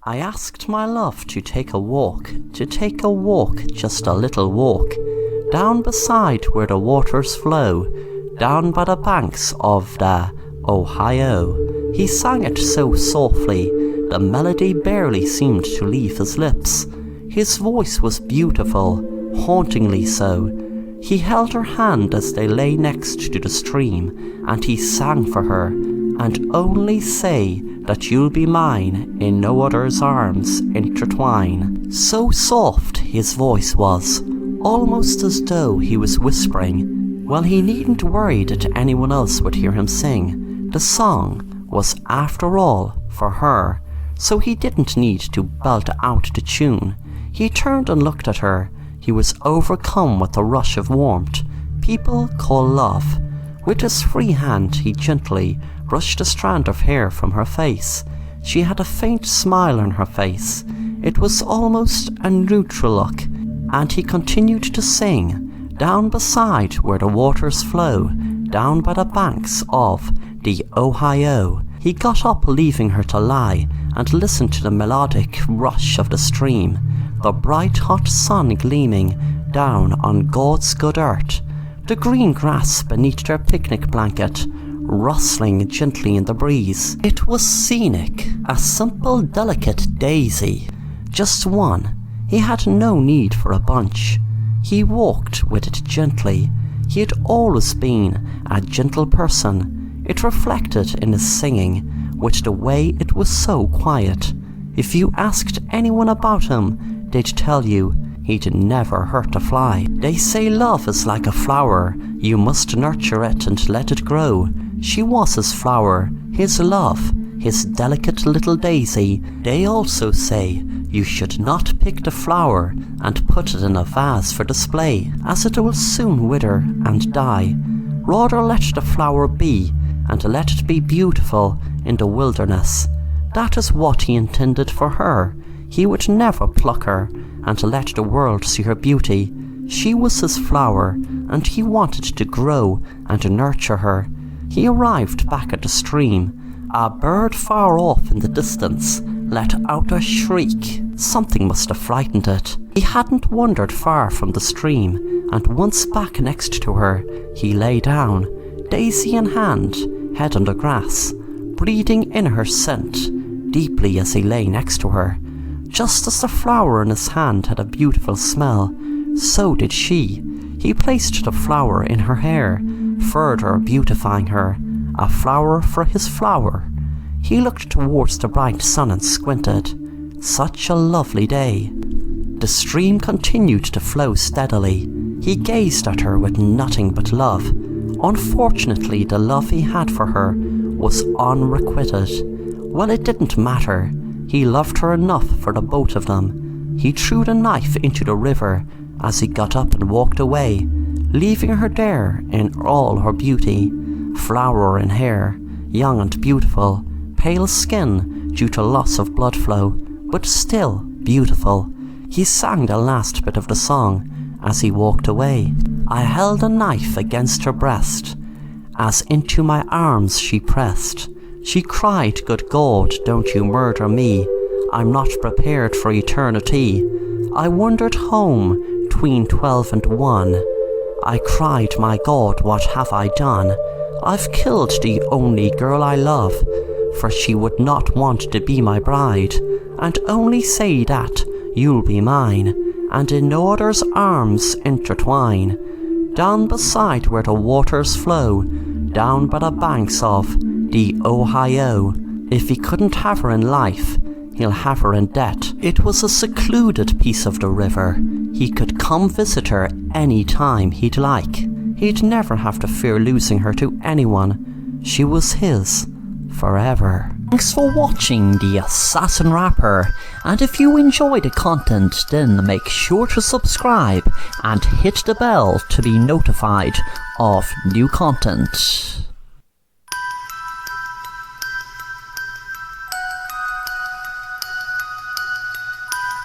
I asked my love to take a walk, just a little walk, down beside where the waters flow, down by the banks of the Ohio. He sang it so softly, the melody barely seemed to leave his lips. His voice was beautiful, hauntingly so. He held her hand as they lay next to the stream, and he sang for her, and only say that you'll be mine, in no other's arms intertwine. So soft his voice was, almost as though he was whispering. Well, he needn't worry that anyone else would hear him sing. The song was, after all, for her, so he didn't need to belt out the tune. He turned and looked at her. He was overcome with a rush of warmth people call love. With his free hand he gently brushed a strand of hair from her face. She had a faint smile on her face. It was almost a neutral look, and he continued to sing, down beside where the waters flow, down by the banks of the Ohio. He got up, leaving her to lie, and listened to the melodic rush of the stream, the bright hot sun gleaming down on God's good earth, the green grass beneath their picnic blanket rustling gently in the breeze. It was scenic, a simple, delicate daisy, just one. He had no need for a bunch. He walked with it gently. He had always been a gentle person. It reflected in his singing, with the way it was so quiet. If you asked anyone about him, they'd tell you he'd never hurt a fly. They say love is like a flower. You must nurture it and let it grow. She was his flower, his love, his delicate little daisy. They also say you should not pick the flower and put it in a vase for display, as it will soon wither and die. Rather let the flower be, and let it be beautiful in the wilderness. That is what he intended for her. He would never pluck her and let the world see her beauty. She was his flower, and he wanted to grow and nurture her. He arrived back at the stream. A bird far off in the distance let out a shriek. Something must have frightened it. He hadn't wandered far from the stream, and once back next to her, he lay down, daisy in hand, head on the grass, breathing in her scent deeply as he lay next to her. Just as the flower in his hand had a beautiful smell, so did she. He placed the flower in her hair, further beautifying her, a flower for his flower. He looked towards the bright sun and squinted. Such a lovely day. The stream continued to flow steadily. He gazed at her with nothing but love. Unfortunately, the love he had for her was unrequited. Well, it didn't matter. He loved her enough for the both of them. He threw the knife into the river as he got up and walked away, leaving her there in all her beauty, flower in hair, young and beautiful, pale skin due to loss of blood flow, but still beautiful. He sang the last bit of the song as he walked away. I held a knife against her breast, as into my arms she pressed. She cried, "Good God, don't you murder me. I'm not prepared for eternity." I wandered home 'tween 12 and 1. I cried, "My God, what have I done? I've killed the only girl I love, for she would not want to be my bride, and only say that you'll be mine, and in no other's arms intertwine. Down beside where the waters flow, down by the banks of the Ohio. If he couldn't have her in life, he'll have her in debt." It was a secluded piece of the river. He could come visit her any time he'd like. He'd never have to fear losing her to anyone. She was his forever. Thanks for watching The Assassin Rapper, and if you enjoy the content, then make sure to subscribe and hit the bell to be notified of new content.